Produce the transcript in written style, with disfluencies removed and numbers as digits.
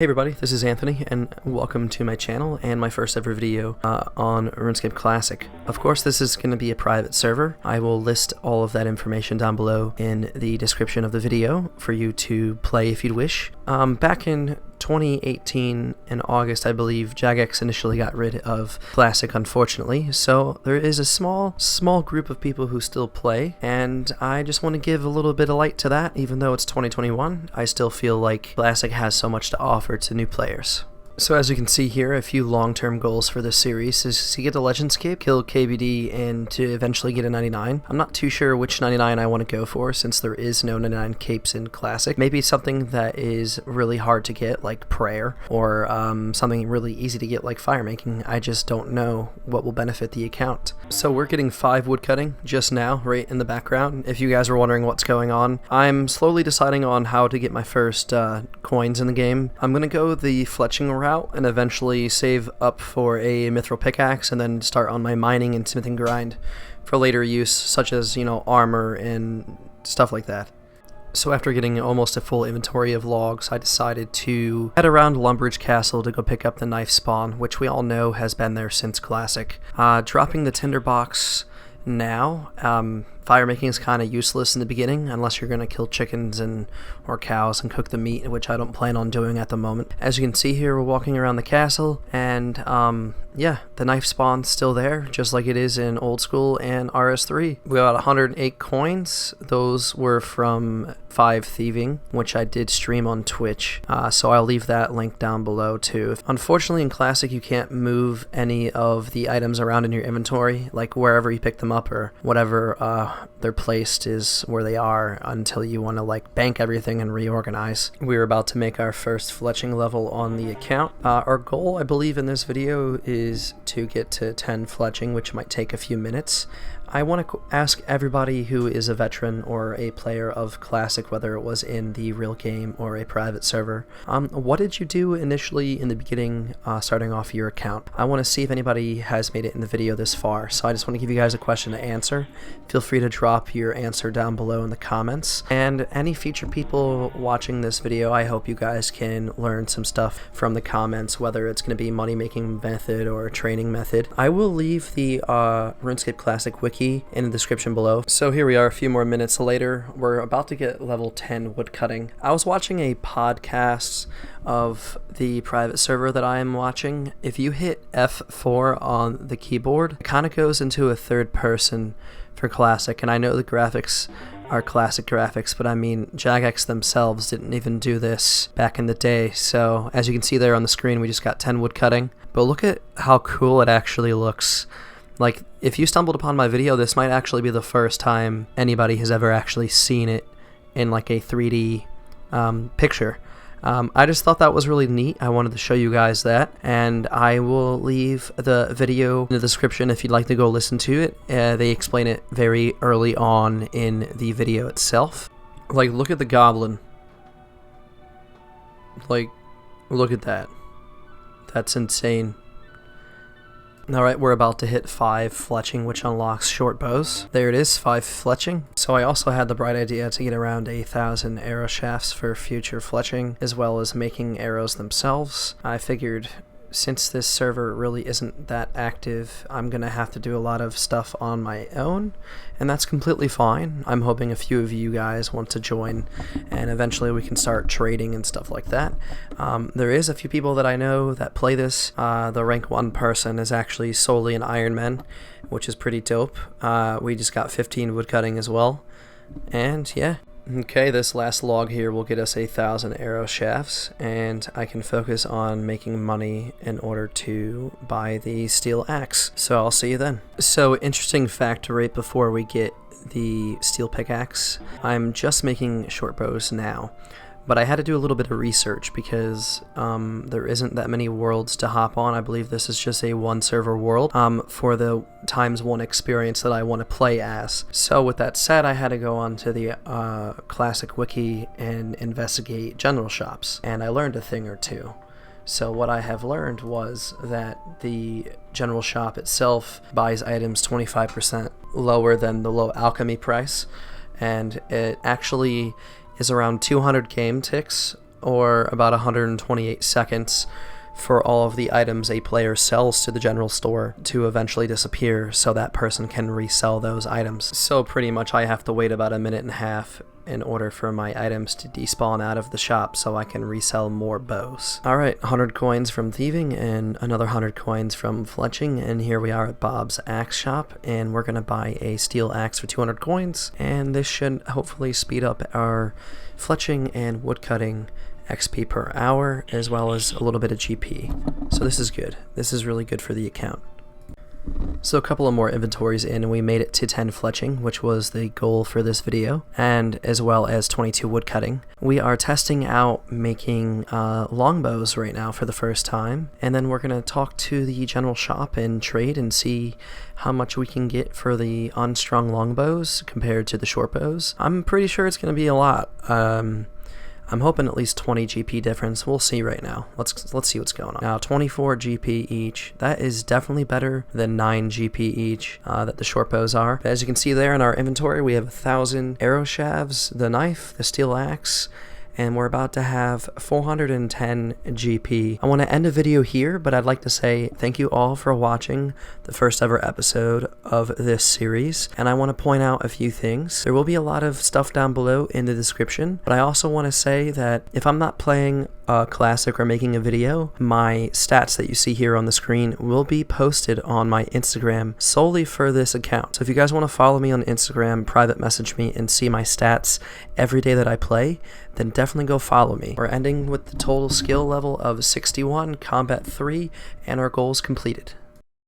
Hey everybody, this is Anthony, and welcome to my channel and my first ever video on RuneScape Classic. Of course, this is going to be a private server. I will list all of that information down below in the description of the video for you to play if you'd wish. Back in 2018, in August, I believe, Jagex initially got rid of Classic, unfortunately, so there is a small group of people who still play, and I just want to give a little bit of light to that. Even though it's 2021, I still feel like Classic has so much to offer to new players. So as you can see here, a few long-term goals for this series is to get a Legends Cape, kill KBD, and to eventually get a 99. I'm not too sure which 99 I want to go for since there is no 99 capes in Classic. Maybe something that is really hard to get like Prayer, or something really easy to get like Firemaking. I just don't know what will benefit the account. So we're getting 5 woodcutting just now, right in the background. If you guys are wondering what's going on, I'm slowly deciding on how to get my first coins in the game. I'm going to go the fletching route and eventually save up for a mithril pickaxe and then start on my mining and smithing grind for later use, such as, you know, armor and stuff like that. So after getting almost a full inventory of logs, I decided to head around Lumbridge Castle to go pick up the knife spawn, which we all know has been there since Classic. Dropping the tinderbox now, firemaking is kind of useless in the beginning unless you're going to kill chickens or cows and cook the meat, which I don't plan on doing at the moment. As you can see here, we're walking around the castle, and yeah, the knife spawn's still there, just like it is in Old School and RS3. We got 108 coins. Those were from 5 thieving, which I did stream on Twitch, so I'll leave that link down below too. Unfortunately, in Classic, you can't move any of the items around in your inventory, like wherever you pick them up or whatever they're placed is where they are, until you want to like bank everything and reorganize. We're about to make our first fletching level on the account. Our goal, I believe, in this video is to get to 10 fletching, which might take a few minutes. I want to ask everybody who is a veteran or a player of Classic, whether it was in the real game or a private server, what did you do initially in the beginning, starting off your account? I want to see if anybody has made it in the video this far, so I just want to give you guys a question to answer. Feel free to drop your answer down below in the comments, and any future people watching this video, I hope you guys can learn some stuff from the comments, whether it's going to be money making method or training method. I will leave the RuneScape Classic wiki in the description below. So here we are a few more minutes later. We're about to get level 10 woodcutting. I was watching a podcast of the private server that I am watching. If you hit F4 on the keyboard, it kind of goes into a third person for Classic, and I know the graphics are Classic graphics, but I mean, Jagex themselves didn't even do this back in the day. So as you can see there on the screen, we just got 10 woodcutting, but look at how cool it actually looks. Like, if you stumbled upon my video, this might actually be the first time anybody has ever actually seen it in like a 3D picture. I just thought that was really neat. I wanted to show you guys that, and I will leave the video in the description if you'd like to go listen to it. They explain it very early on in the video itself. Like, look at the goblin. Like, look at that. That's insane. Alright, we're about to hit 5 fletching, which unlocks short bows. There it is, 5 fletching. So I also had the bright idea to get around 1,000 arrow shafts for future fletching, as well as making arrows themselves. I figured, since this server really isn't that active, I'm gonna have to do a lot of stuff on my own, and that's completely fine. I'm hoping a few of you guys want to join, and eventually we can start trading and stuff like that. There is a few people that I know that play this. The rank 1 person is actually solely an Ironman, which is pretty dope. We just got 15 woodcutting as well, and yeah. Okay, this last log here will get us 1,000 arrow shafts, and I can focus on making money in order to buy the steel axe. So I'll see you then. So, interesting fact right before we get the steel pickaxe, I'm just making short bows now. But I had to do a little bit of research because there isn't that many worlds to hop on. I believe this is just a 1 server world for the ×1 experience that I want to play as. So with that said, I had to go onto the Classic wiki and investigate general shops, and I learned a thing or two. So what I have learned was that the general shop itself buys items 25% lower than the low alchemy price, and it actually is around 200 game ticks or about 128 seconds for all of the items a player sells to the general store to eventually disappear so that person can resell those items. So pretty much I have to wait about a minute and a half in order for my items to despawn out of the shop so I can resell more bows. Alright, 100 coins from thieving and another 100 coins from fletching, and here we are at Bob's axe shop, and we're gonna buy a steel axe for 200 coins, and this should hopefully speed up our fletching and woodcutting XP per hour, as well as a little bit of GP. So this is good. This is really good for the account. So a couple of more inventories in, and we made it to 10 fletching, which was the goal for this video, and as well as 22 woodcutting. We are testing out making longbows right now for the first time, and then we're going to talk to the general shop and trade and see how much we can get for the unstrung longbows compared to the short bows. I'm pretty sure it's going to be a lot. I'm hoping at least 20 GP difference. We'll see right now. Let's see what's going on. Now, 24 GP each. That is definitely better than 9 GP each that the short bows are. But as you can see there in our inventory, we have 1,000 arrow shafts, the knife, the steel axe, and we're about to have 410 GP. I want to end the video here, but I'd like to say thank you all for watching the first ever episode of this series, and I want to point out a few things. There will be a lot of stuff down below in the description, but I also want to say that if I'm not playing a classic or making a video, my stats that you see here on the screen will be posted on my Instagram solely for this account. So if you guys want to follow me on Instagram, private message me and see my stats every day that I play, then definitely go follow me. We're ending with the total skill level of 61, combat 3, and our goals completed.